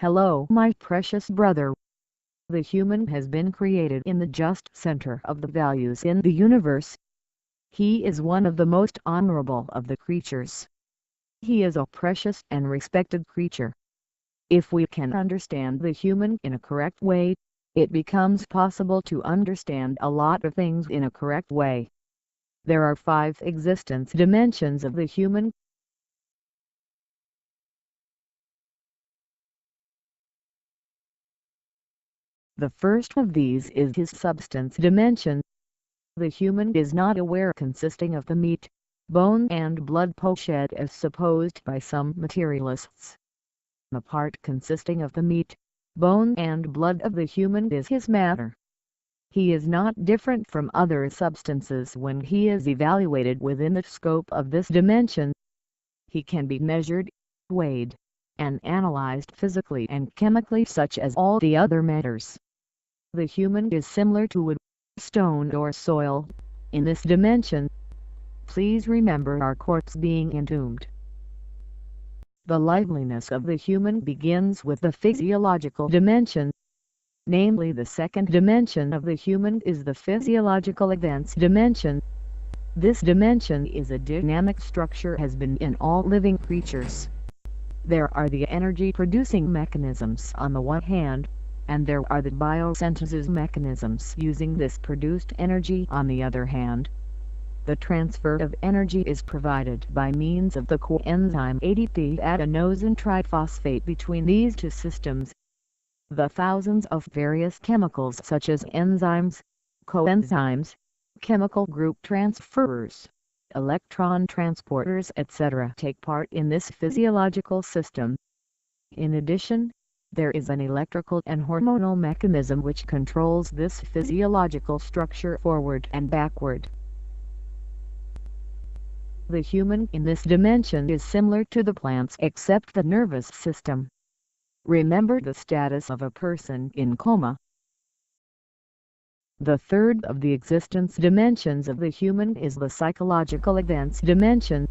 Hello, my precious brother. The human has been created in the just center of the values in the universe. He is one of the most honorable of the creatures. He is a precious and respected creature. If we can understand the human in a correct way, it becomes possible to understand a lot of things in a correct way. There are 5 existence dimensions of the human. The first of these is his substance dimension. The human is not aware consisting of the meat, bone and blood poshed as supposed by some materialists. The part consisting of the meat, bone and blood of the human is his matter. He is not different from other substances when he is evaluated within the scope of this dimension. He can be measured, weighed, and analyzed physically and chemically such as all the other matters. The human is similar to wood, stone or soil, in this dimension. Please remember our corpse being entombed. The liveliness of the human begins with the physiological dimension. Namely, the second dimension of the human is the physiological events dimension. This dimension is a dynamic structure has been in all living creatures. There are the energy-producing mechanisms on the one hand, and there are the biosynthesis mechanisms using this produced energy on the other hand. The transfer of energy is provided by means of the coenzyme ADP adenosine triphosphate between these two systems. The thousands of various chemicals such as enzymes, coenzymes, chemical group transferers, electron transporters etc. take part in this physiological system. In addition, there is an electrical and hormonal mechanism which controls this physiological structure forward and backward. The human in this dimension is similar to the plants except the nervous system. Remember the status of a person in coma. The third of the existence dimensions of the human is the psychological events dimension.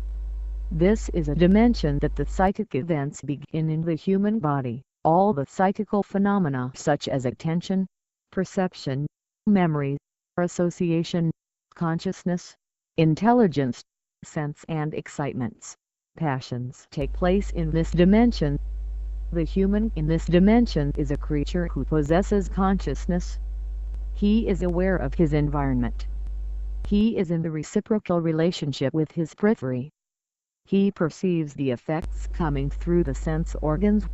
This is a dimension that the psychic events begin in the human body. All the psychical phenomena such as attention, perception, memory, association, consciousness, intelligence, sense and excitements, passions take place in this dimension. The human in this dimension is a creature who possesses consciousness. He is aware of his environment. He is in the reciprocal relationship with his periphery. He perceives the effects coming through the sense organs.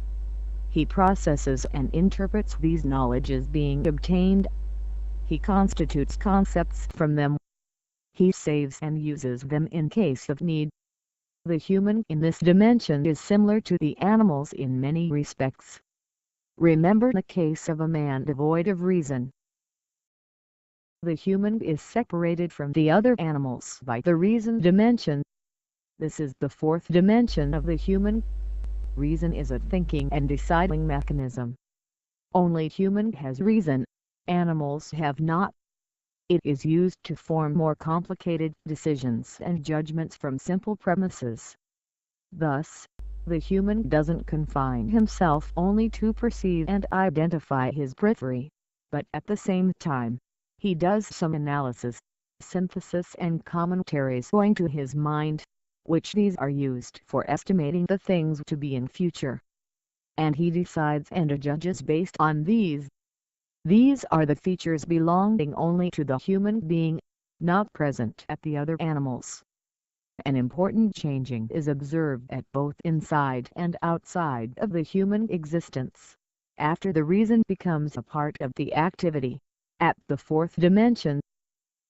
He processes and interprets these knowledges being obtained. He constitutes concepts from them. He saves and uses them in case of need. The human in this dimension is similar to the animals in many respects. Remember the case of a man devoid of reason. The human is separated from the other animals by the reason dimension. This is the fourth dimension of the human. Reason is a thinking and deciding mechanism. Only human has reason, animals have not. It is used to form more complicated decisions and judgments from simple premises. Thus, the human doesn't confine himself only to perceive and identify his periphery, but at the same time, he does some analysis, synthesis and commentaries going to his mind, which these are used for estimating the things to be in future. And he decides and judges based on these. These are the features belonging only to the human being, not present at the other animals. An important changing is observed at both inside and outside of the human existence, after the reason becomes a part of the activity, at the fourth dimension.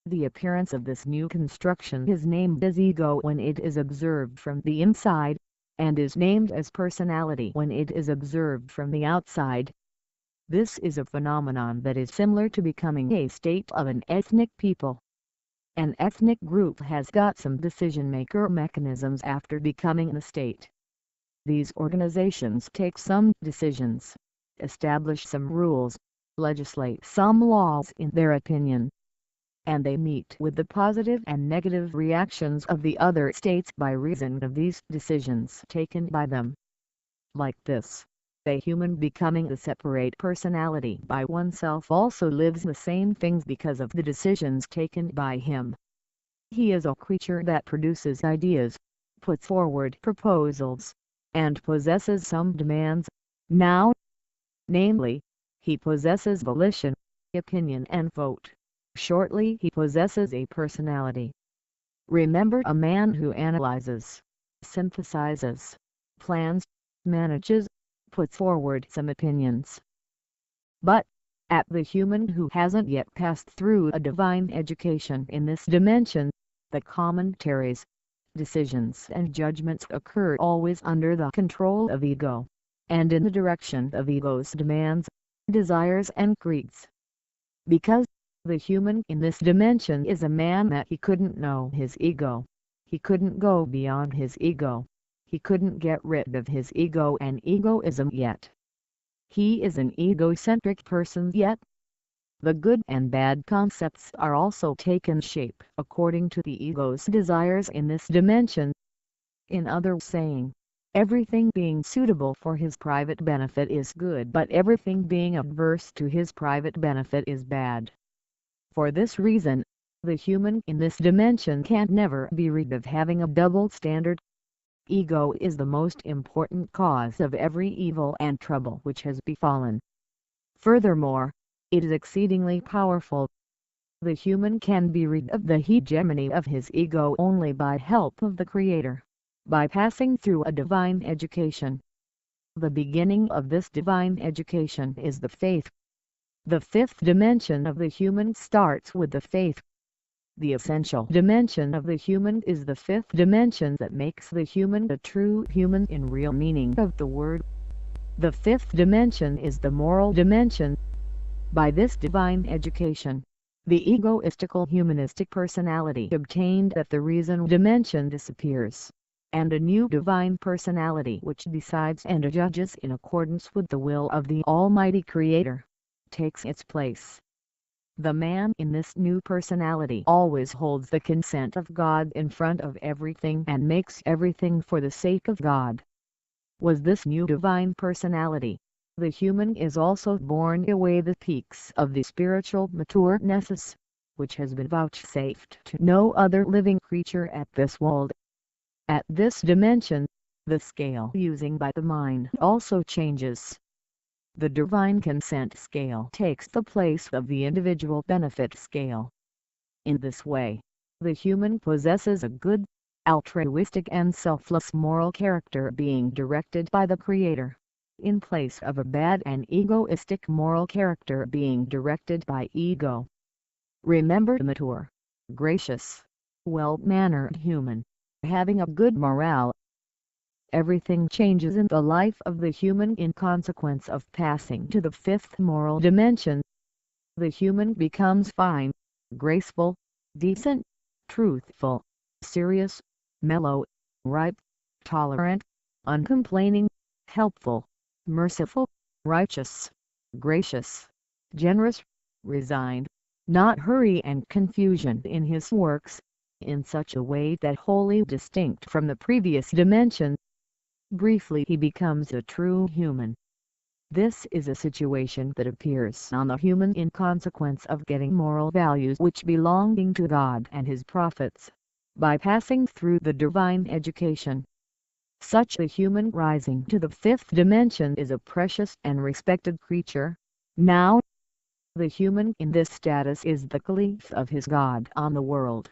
The appearance of this new construction is named as ego when it is observed from the inside, and is named as personality when it is observed from the outside. This is a phenomenon that is similar to becoming a state of an ethnic people. An ethnic group has got some decision-maker mechanisms after becoming a state. These organizations take some decisions, establish some rules, legislate some laws in their opinion, and they meet with the positive and negative reactions of the other states by reason of these decisions taken by them. Like this, A human becoming a separate personality by oneself also lives the same things because of the decisions taken by him. He is a creature that produces ideas, puts forward proposals, and possesses some demands. Now, namely, he possesses volition, opinion and vote. Shortly, he possesses a personality. Remember, a man who analyzes, synthesizes, plans, manages, puts forward some opinions. But, at the human who hasn't yet passed through a divine education in this dimension, the commentaries, decisions and judgments occur always under the control of ego, and in the direction of ego's demands, desires and greeds. Because the human in this dimension is a man that he couldn't know his ego. He couldn't go beyond his ego. He couldn't get rid of his ego and egoism yet. He is an egocentric person yet. The good and bad concepts are also taken shape according to the ego's desires in this dimension. In other saying, everything being suitable for his private benefit is good, but everything being adverse to his private benefit is bad. For this reason, the human in this dimension can never be rid of having a double standard. Ego is the most important cause of every evil and trouble which has befallen. Furthermore, it is exceedingly powerful. The human can be rid of the hegemony of his ego only by help of the Creator, by passing through a divine education. The beginning of this divine education is the faith. The fifth dimension of the human starts with the faith. The essential dimension of the human is the fifth dimension that makes the human a true human in real meaning of the word. The fifth dimension is the moral dimension. By this divine education, the egoistical humanistic personality obtained at the reason dimension disappears, and a new divine personality which decides and judges in accordance with the will of the Almighty Creator takes its place. The man in this new personality always holds the consent of God in front of everything and makes everything for the sake of God. Was this new divine personality, the human is also borne away the peaks of the spiritual matureness, which has been vouchsafed to no other living creature at this world. At this dimension, the scale using by the mind also changes. The divine consent scale takes the place of the individual benefit scale. In this way, the human possesses a good, altruistic and selfless moral character being directed by the Creator, in place of a bad and egoistic moral character being directed by ego. Remember, the mature, gracious, well-mannered human, having a good morale. Everything changes in the life of the human in consequence of passing to the fifth moral dimension. The human becomes fine, graceful, decent, truthful, serious, mellow, ripe, tolerant, uncomplaining, helpful, merciful, righteous, gracious, generous, resigned, not hurry and confusion in his works, in such a way that wholly distinct from the previous dimension. Briefly, he becomes a true human. This is a situation that appears on the human in consequence of getting moral values which belonging to God and His prophets, by passing through the divine education. Such a human rising to the fifth dimension is a precious and respected creature. Now, the human in this status is the caliph of his God on the world.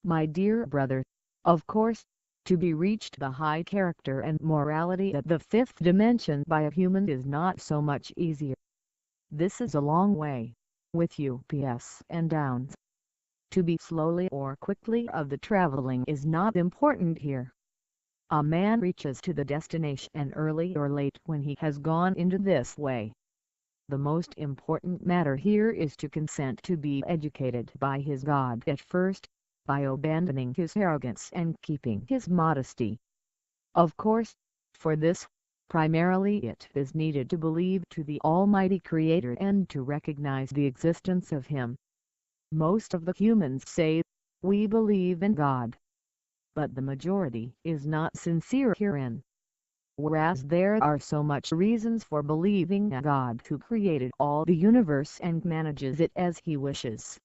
My dear brother, of course, to be reached the high character and morality at the fifth dimension by a human is not so much easier. This is a long way, with ups and downs. To be slowly or quickly of the traveling is not important here. A man reaches to the destination early or late when he has gone into this way. The most important matter here is to consent to be educated by his God at first, by abandoning his arrogance and keeping his modesty. Of course, for this, primarily it is needed to believe to the Almighty Creator and to recognize the existence of Him. Most of the humans say, "We believe in God." But the majority is not sincere herein. whereas there are so much reasons for believing a God who created all the universe and manages it as he wishes.